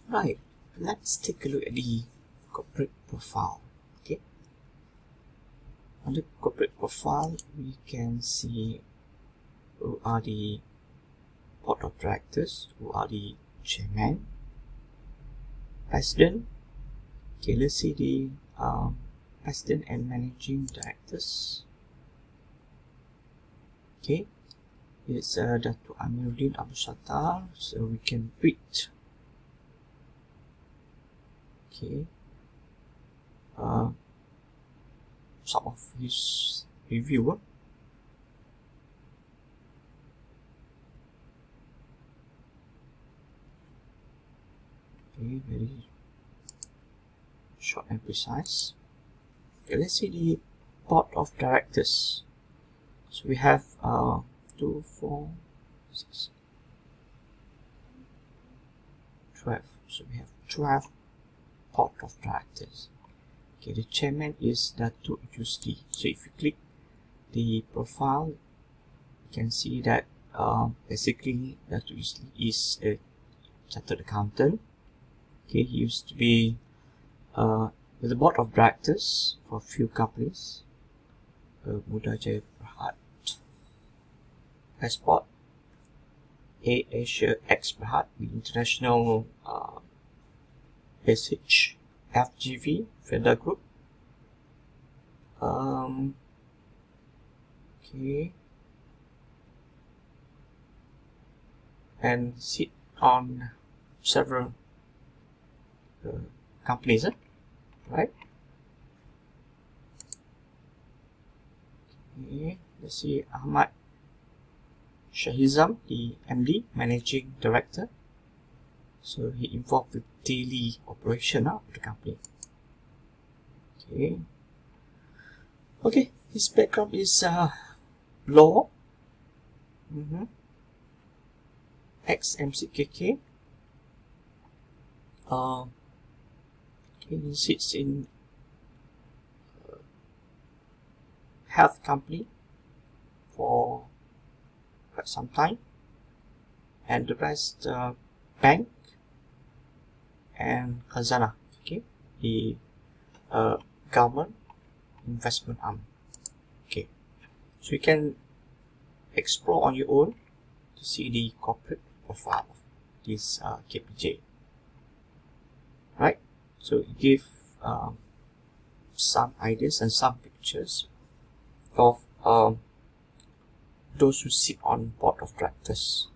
Right, let's take a look at the corporate profile. Okay, on the corporate profile, we can see who are the board of directors, who are the chairman, president. Okay, let's see the president and managing directors. Okay, it's Dato' Amiruddin Abdul Sattar, so we can read. Okay, some of his review. Okay, very short and precise. Okay, let's see the board of directors. So we have 2, 4, 6, 12. So we have 12 board of directors. Okay, the chairman is Dato' Yusli. So if you click the profile, you can see that basically Dato' Yusli is a chartered accountant. Okay, he used to be with the board of directors for a few companies. Muda Jaya Berhad, Passport, Asia X Berhad, the International SH, FGV, Federal Group. Okay, and sit on several companies, right? Okay, let's see Ahmad Shahizam, the MD, Managing Director. So he involved with daily operation of the company. Okay, his background is law, ex-MCKK. He sits in health company for quite some time, and the rest bank and Khazanah, okay, the government investment arm. Okay, so you can explore on your own to see the corporate profile of this KPJ. Right, so it give some ideas and some pictures of those who sit on board of directors.